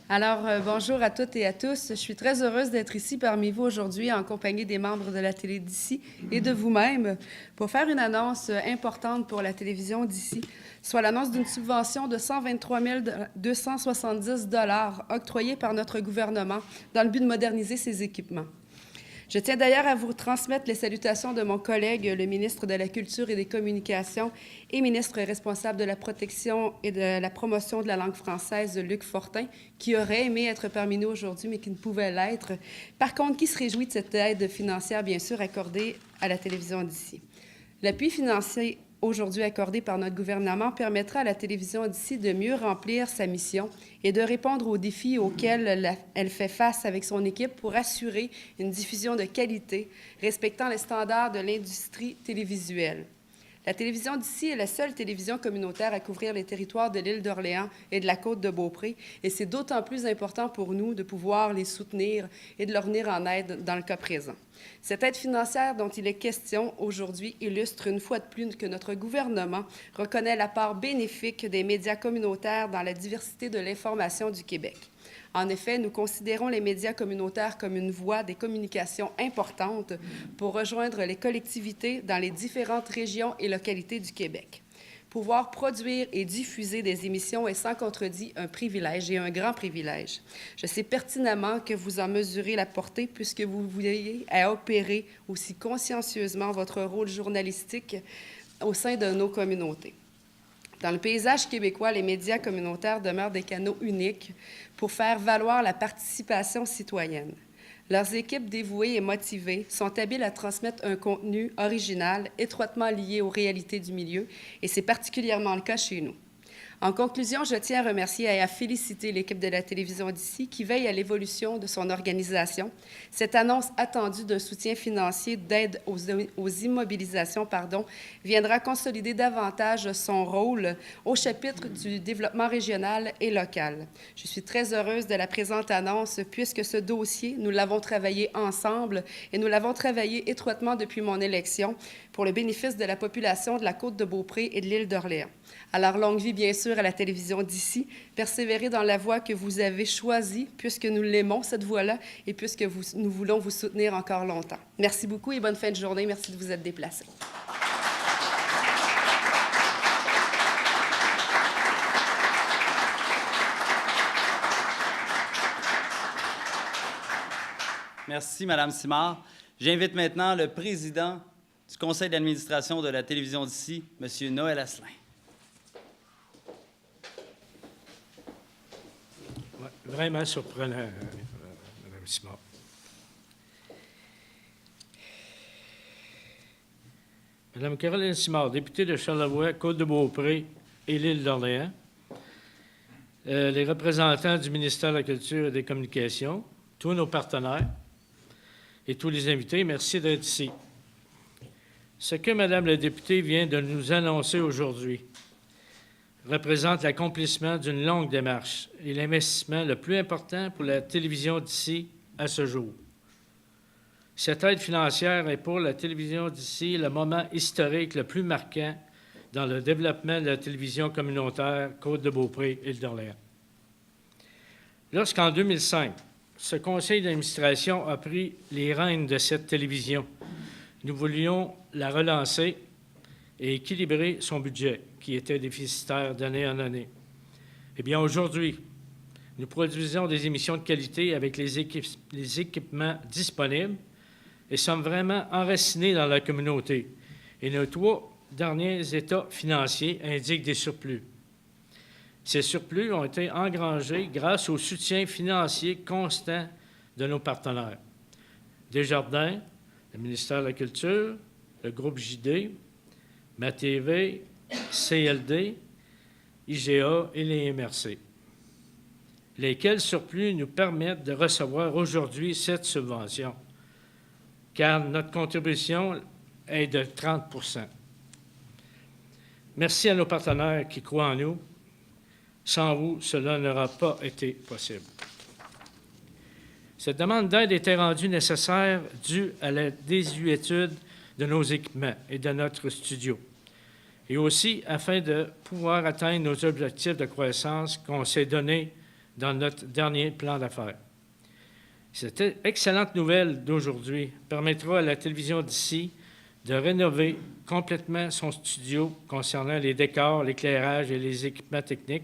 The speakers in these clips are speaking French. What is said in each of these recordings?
Bonjour à toutes et à tous. Je suis très heureuse d'être ici parmi vous aujourd'hui en compagnie des membres de la télé d'ici et de vous-même pour faire une annonce importante pour la télévision d'ici, soit l'annonce d'une subvention de 123 270 $ octroyée par notre gouvernement dans le but de moderniser ses équipements. Je tiens d'ailleurs à vous transmettre les salutations de mon collègue, le ministre de la Culture et des Communications et ministre responsable de la protection et de la promotion de la langue française, Luc Fortin, qui aurait aimé être parmi nous aujourd'hui, mais qui ne pouvait l'être. Par contre, qui se réjouit de cette aide financière, bien sûr, accordée à la télévision d'ici. L'appui financier aujourd'hui accordé par notre gouvernement permettra à la télévision d'ici de mieux remplir sa mission et de répondre aux défis auxquels elle fait face avec son équipe pour assurer une diffusion de qualité respectant les standards de l'industrie télévisuelle. La télévision d'ici est la seule télévision communautaire à couvrir les territoires de l'île d'Orléans et de la côte de Beaupré, et c'est d'autant plus important pour nous de pouvoir les soutenir et de leur venir en aide dans le cas présent. Cette aide financière dont il est question aujourd'hui illustre une fois de plus que notre gouvernement reconnaît la part bénéfique des médias communautaires dans la diversité de l'information du Québec. En effet, nous considérons les médias communautaires comme une voie des communications importante pour rejoindre les collectivités dans les différentes régions et localités du Québec. Pouvoir produire et diffuser des émissions est sans contredit un privilège et un grand privilège. Je sais pertinemment que vous en mesurez la portée puisque vous veillez à opérer aussi consciencieusement votre rôle journalistique au sein de nos communautés. Dans le paysage québécois, les médias communautaires demeurent des canaux uniques pour faire valoir la participation citoyenne. Leurs équipes dévouées et motivées sont habiles à transmettre un contenu original, étroitement lié aux réalités du milieu, et c'est particulièrement le cas chez nous. En conclusion, je tiens à remercier et à féliciter l'équipe de la télévision d'ici qui veille à l'évolution de son organisation. Cette annonce attendue d'un soutien financier d'aide aux immobilisations viendra consolider davantage son rôle au chapitre du développement régional et local. Je suis très heureuse de la présente annonce puisque ce dossier, nous l'avons travaillé ensemble et nous l'avons travaillé étroitement depuis mon élection pour le bénéfice de la population de la côte de Beaupré et de l'île d'Orléans. Alors, longue vie, bien sûr, à la télévision d'ici. Persévérez dans la voie que vous avez choisie, puisque nous l'aimons, cette voie-là, et puisque nous voulons vous soutenir encore longtemps. Merci beaucoup et bonne fin de journée. Merci de vous être déplacés. Merci, Mme Simard. J'invite maintenant le président du conseil d'administration de la télévision d'ici, M. Noël Asselin. Vraiment surprenant, Mme Simard. Mme Caroline Simard, députée de Charlevoix, Côte-de-Beaupré et l'île d'Orléans, les représentants du ministère de la Culture et des Communications, tous nos partenaires et tous les invités, merci d'être ici. Ce que Mme la députée vient de nous annoncer aujourd'hui représente l'accomplissement d'une longue démarche et l'investissement le plus important pour la télévision d'ici à ce jour. Cette aide financière est pour la télévision d'ici le moment historique le plus marquant dans le développement de la télévision communautaire Côte-de-Beaupré et d'Orléans. Lorsqu'en 2005, ce conseil d'administration a pris les rênes de cette télévision, nous voulions la relancer et équilibrer son budget, qui était déficitaire d'année en année. Eh bien, aujourd'hui, nous produisons des émissions de qualité avec les équipements disponibles et sommes vraiment enracinés dans la communauté. Et nos 3 derniers états financiers indiquent des surplus. Ces surplus ont été engrangés grâce au soutien financier constant de nos partenaires. Desjardins, le ministère de la Culture, le groupe JD, MaTV, CLD, IGA et les MRC, lesquels surplus nous permettent de recevoir aujourd'hui cette subvention, car notre contribution est de 30 %. Merci à nos partenaires qui croient en nous. Sans vous, cela n'aura pas été possible. Cette demande d'aide était rendue nécessaire due à la désuétude de nos équipements et de notre studio, et aussi afin de pouvoir atteindre nos objectifs de croissance qu'on s'est donnés dans notre dernier plan d'affaires. Cette excellente nouvelle d'aujourd'hui permettra à la télévision d'ici de rénover complètement son studio concernant les décors, l'éclairage et les équipements techniques,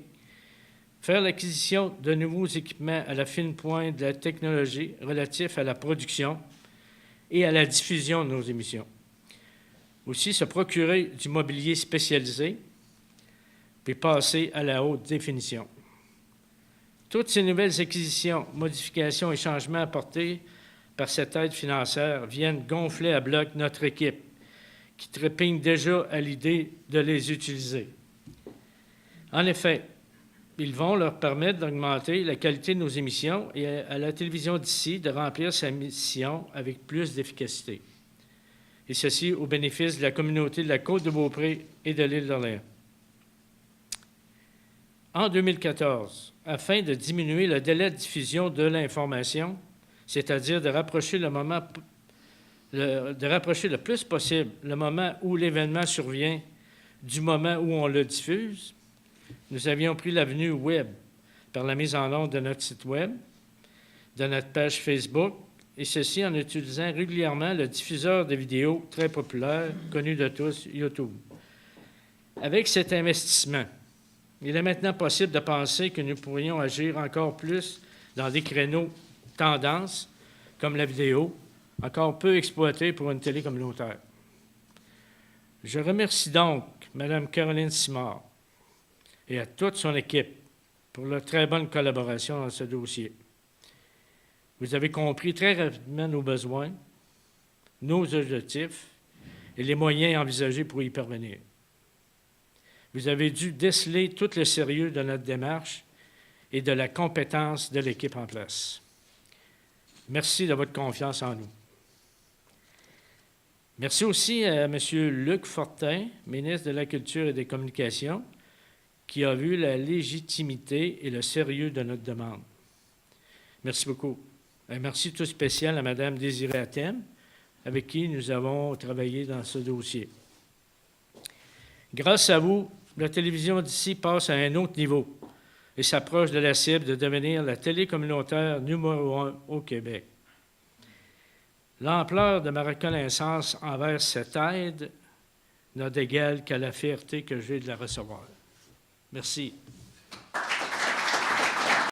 faire l'acquisition de nouveaux équipements à la fine pointe de la technologie relatifs à la production et à la diffusion de nos émissions. Aussi, se procurer du mobilier spécialisé, puis passer à la haute définition. Toutes ces nouvelles acquisitions, modifications et changements apportés par cette aide financière viennent gonfler à bloc notre équipe, qui trépigne déjà à l'idée de les utiliser. En effet, ils vont leur permettre d'augmenter la qualité de nos émissions et à la télévision d'ici de remplir sa mission avec plus d'efficacité. Et ceci au bénéfice de la communauté de la Côte-de-Beaupré et de l'île d'Orléans. En 2014, afin de diminuer le délai de diffusion de l'information, c'est-à-dire de rapprocher le plus possible le moment où l'événement survient du moment où on le diffuse, nous avions pris l'avenue Web par la mise en onde de notre site Web, de notre page Facebook, et ceci en utilisant régulièrement le diffuseur de vidéos très populaire, connu de tous, YouTube. Avec cet investissement, il est maintenant possible de penser que nous pourrions agir encore plus dans des créneaux tendances, comme la vidéo, encore peu exploités pour une télé communautaire. Je remercie donc Mme Caroline Simard et à toute son équipe pour leur très bonne collaboration dans ce dossier. Vous avez compris très rapidement nos besoins, nos objectifs et les moyens envisagés pour y parvenir. Vous avez dû déceler tout le sérieux de notre démarche et de la compétence de l'équipe en place. Merci de votre confiance en nous. Merci aussi à M. Luc Fortin, ministre de la Culture et des Communications, qui a vu la légitimité et le sérieux de notre demande. Merci beaucoup. Un merci tout spécial à Mme Désirée Athème, avec qui nous avons travaillé dans ce dossier. Grâce à vous, la télévision d'ici passe à un autre niveau et s'approche de la cible de devenir la télé communautaire numéro 1 au Québec. L'ampleur de ma reconnaissance envers cette aide n'a d'égal qu'à la fierté que j'ai de la recevoir. Merci.